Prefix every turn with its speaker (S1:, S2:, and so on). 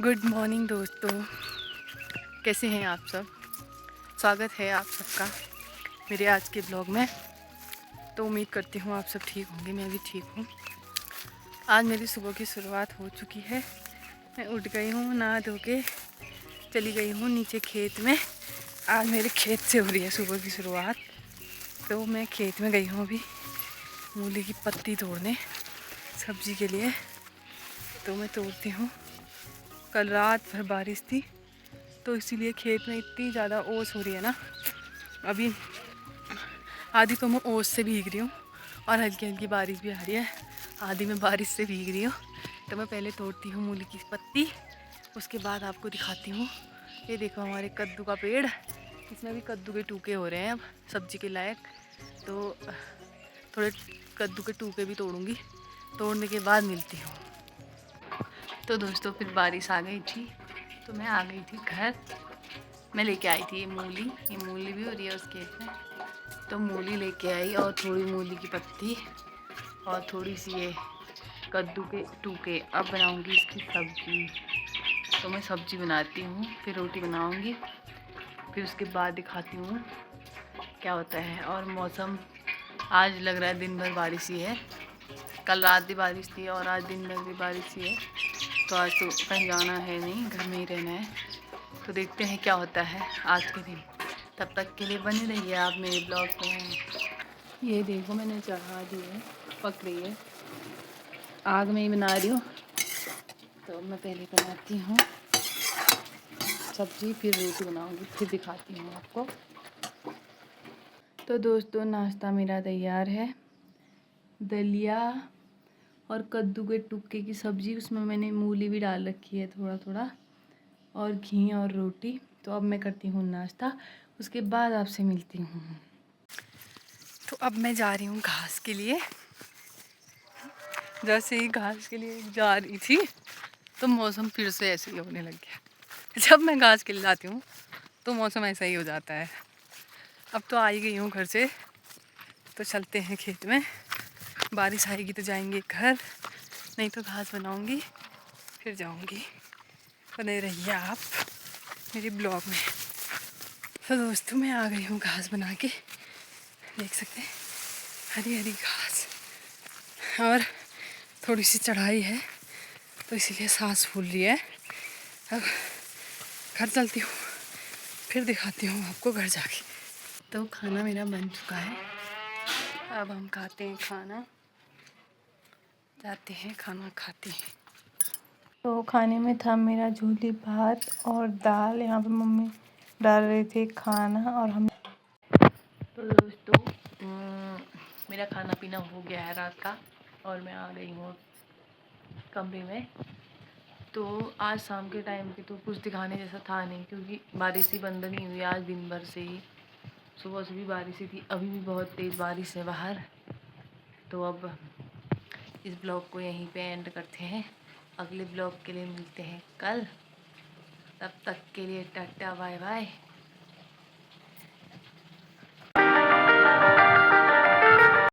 S1: Good morning दोस्तों, कैसे हैं आप सब। स्वागत है आप सबका मेरे आज के ब्लॉग में। तो उम्मीद करती हूँ आप सब ठीक होंगे, मैं भी ठीक हूँ। आज मेरी सुबह की शुरुआत हो चुकी है। मैं उठ गई हूँ, नहा धो के चली गई हूँ नीचे खेत में। आज मेरे खेत से हो रही है सुबह की शुरुआत। तो मैं खेत में गई हूँ अभी मूली की पत्ती तोड़ने सब्जी के लिए। तो मैं तोड़ती हूँ। कल रात भर बारिश थी तो इसीलिए खेत में इतनी ज़्यादा ओस हो रही है ना। अभी आधी तो मैं ओस से भीग रही हूँ और हल्की हल्की बारिश भी आ रही है। आधी मैं बारिश से भीग रही हूँ। तो मैं पहले तोड़ती हूँ मूली की पत्ती, उसके बाद आपको दिखाती हूँ। ये देखो हमारे कद्दू का पेड़, इसमें भी कद्दू के टूके हो रहे हैं अब सब्जी के लायक। तो थोड़े कद्दू के टूके भी तोड़ूँगी, तोड़ने के बाद मिलती हूँ। तो दोस्तों फिर बारिश आ गई थी तो मैं आ गई थी घर। मैं लेके आई थी ये मूली भी हो रही है उस खेत में। तो मूली लेके आई और थोड़ी मूली की पत्ती और थोड़ी सी ये कद्दू के टूके। अब बनाऊंगी इसकी सब्जी। तो मैं सब्जी बनाती हूँ, फिर रोटी बनाऊंगी, फिर उसके बाद दिखाती हूँ क्या होता है। और मौसम आज लग रहा है दिन भर बारिश ही है। कल रात भी बारिश थी और आज दिन भर भी बारिश ही है। तो आज तो कहीं जाना है नहीं, घर में ही रहना है। तो देखते हैं क्या होता है आज के दिन। तब तक के लिए बने रहिए आप मेरे ब्लॉग में। ये देखो मैंने चढ़ा दी है, पक रही है, आग में ही बना रही हूँ। तो मैं पहले बनाती हूँ सब्जी, फिर रोटी बनाऊँगी, फिर दिखाती हूँ आपको। तो दोस्तों नाश्ता मेरा तैयार है। दलिया और कद्दू के टुक्के की सब्ज़ी, उसमें मैंने मूली भी डाल रखी है थोड़ा थोड़ा, और घी और रोटी। तो अब मैं करती हूँ नाश्ता, उसके बाद आपसे मिलती हूँ। तो अब मैं जा रही हूँ घास के लिए। जैसे ही घास के लिए जा रही थी तो मौसम फिर से ऐसे ही होने लग गया। जब मैं घास के लिए जाती हूँ तो मौसम ऐसा ही हो जाता है। अब तो आ ही गई हूँ घर से, तो चलते हैं खेत में। बारिश आएगी तो जाएंगे घर, नहीं तो घास बनाऊँगी फिर जाऊँगी। बने रहिए आप मेरे ब्लॉग में। तो दोस्तों मैं आ गई हूँ घास बना के, देख सकते हैं हरी हरी घास। और थोड़ी सी चढ़ाई है तो इसीलिए सांस फूल रही है। अब घर चलती हूँ, फिर दिखाती हूँ आपको घर जाके। तो खाना मेरा बन चुका है, अब हम खाते हैं खाना, जाते हैं खाना खाते हैं। तो खाने में था मेरा झोली भात और दाल। यहाँ पे मम्मी डाल रहे थे खाना और हम। तो दोस्तों मेरा खाना पीना हो गया है रात का और मैं आ गई हूँ कमरे में। तो आज शाम के टाइम पे तो कुछ दिखाने जैसा था नहीं, क्योंकि बारिश ही बंद नहीं हुई आज दिन भर से ही। सुबह से भी बारिश ही थी, अभी भी बहुत तेज़ बारिश है बाहर। तो अब इस ब्लॉग को यहीं पे एंड करते हैं। अगले ब्लॉग के लिए मिलते हैं कल। तब तक के लिए टाटा बाय बाय।